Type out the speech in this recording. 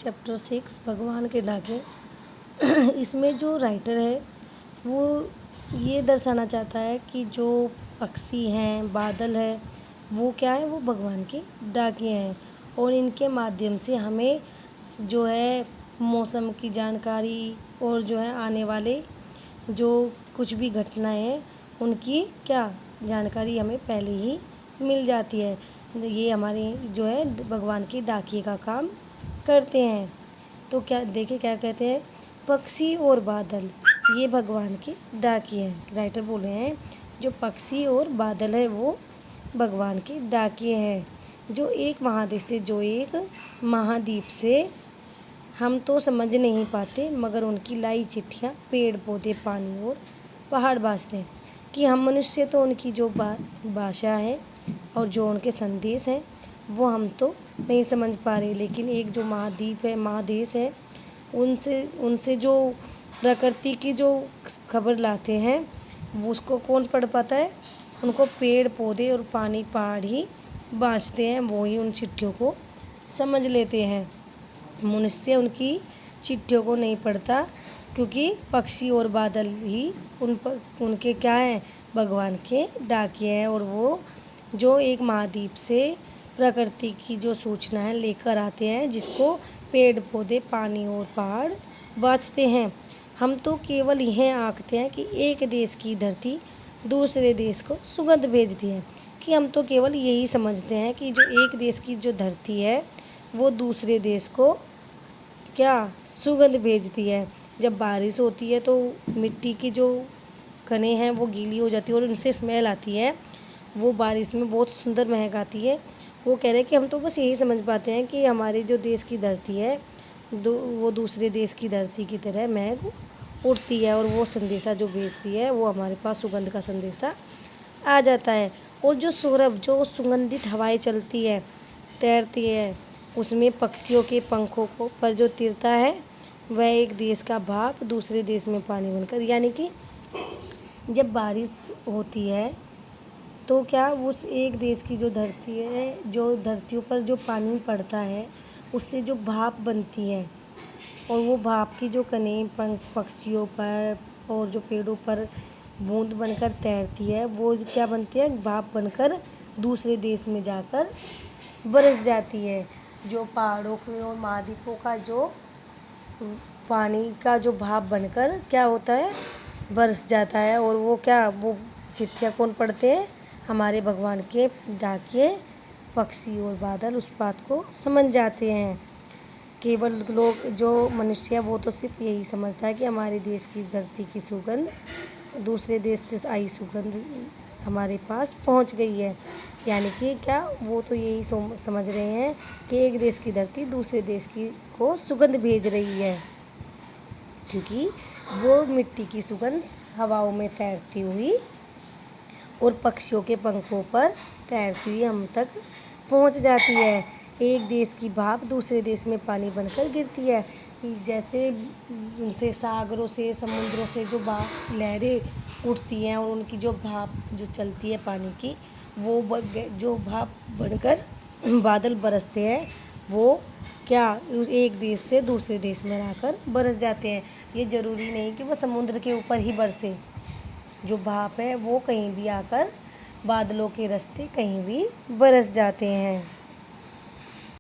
Chapter 6 भगवान के डाके। इसमें जो राइटर है वो ये दर्शाना चाहता है कि जो पक्षी हैं, बादल है, वो क्या है, वो भगवान के डाके हैं और इनके माध्यम से हमें जो है मौसम की जानकारी और जो है आने वाले जो कुछ भी घटनाएं हैं उनकी क्या जानकारी हमें पहले ही मिल जाती है। ये हमारे जो है भगवान के डाकिए का काम करते हैं। तो क्या देखिए क्या कहते हैं, पक्षी और बादल ये भगवान के डाकिए हैं। राइटर बोल रहे हैं जो पक्षी और बादल है वो भगवान के डाकिए हैं, जो एक महादेश से जो एक महाद्वीप से हम तो समझ नहीं पाते, मगर उनकी लाई चिट्ठियाँ पेड़ पौधे पानी और पहाड़ बाजते हैं कि हम मनुष्य तो उनकी जो भाषा है और जो उनके संदेश हैं वो हम तो नहीं समझ पा रहे, लेकिन एक जो महाद्वीप है, महादेश है, उनसे जो प्रकृति की जो खबर लाते हैं वो उसको कौन पढ़ पाता है, उनको पेड़ पौधे और पानी पहाड़ ही बाँचते हैं, वो ही उन चिट्ठियों को समझ लेते हैं। मनुष्य उनकी चिट्ठियों को नहीं पढ़ता, क्योंकि पक्षी और बादल ही उनके क्या हैं, भगवान के डाकिए हैं और वो जो एक महाद्वीप से प्रकृति की जो सूचना है लेकर आते हैं, जिसको पेड़ पौधे पानी और पहाड़ बाँचते हैं। हम तो केवल यह आंकते हैं कि एक देश की धरती दूसरे देश को सुगंध भेजती है, कि हम तो केवल यही समझते हैं कि जो एक देश की जो धरती है वो दूसरे देश को क्या सुगंध भेजती है। जब बारिश होती है तो मिट्टी की जो कणें हैं वो गीली हो जाती है और उनसे स्मेल आती है, वो बारिश में बहुत सुंदर महक आती है। वो कह रहे हैं कि हम तो बस यही समझ पाते हैं कि हमारे जो देश की धरती है वो दूसरे देश की धरती की तरह महक उठती है और वो संदेशा जो भेजती है वो हमारे पास सुगंध का संदेशा आ जाता है। और जो सौरभ जो सुगंधित हवाएं चलती है तैरती है, उसमें पक्षियों के पंखों को पर जो तिरता है वह एक देश का भाप दूसरे देश में पानी बनकर, यानी कि जब बारिश होती है तो क्या उस एक देश की जो धरती है, जो धरतियों पर जो पानी पड़ता है उससे जो भाप बनती है और वो भाप की जो कणें पक्षियों पर और जो पेड़ों पर बूंद बनकर तैरती है, वो क्या बनती है, भाप बनकर दूसरे देश में जाकर बरस जाती है। जो पहाड़ों के और महाद्वीपों का जो पानी का जो भाप बनकर क्या होता है, बरस जाता है और वो क्या वो चिट्ठियाँ कौन पढ़ते हैं, हमारे भगवान के डाकिए पक्षी और बादल उस बात को समझ जाते हैं। केवल लोग जो मनुष्य है वो तो सिर्फ यही समझता है कि हमारे देश की धरती की सुगंध दूसरे देश से आई सुगंध हमारे पास पहुंच गई है, यानी कि क्या वो तो यही समझ रहे हैं कि एक देश की धरती दूसरे देश की को सुगंध भेज रही है, क्योंकि वो मिट्टी की सुगंध हवाओं में तैरती हुई और पक्षियों के पंखों पर तैरती हुई हम तक पहुंच जाती है। एक देश की भाप दूसरे देश में पानी बनकर गिरती है। जैसे उनसे सागरों से समुद्रों से जो लहरें उठती हैं और उनकी जो भाप जो चलती है पानी की, वो जो भाप बनकर बादल बरसते हैं वो क्या उस एक देश से दूसरे देश में आकर बरस जाते हैं। ये ज़रूरी नहीं कि वो समुद्र के ऊपर ही बरसे, जो भाप है वो कहीं भी आकर बादलों के रास्ते कहीं भी बरस जाते हैं।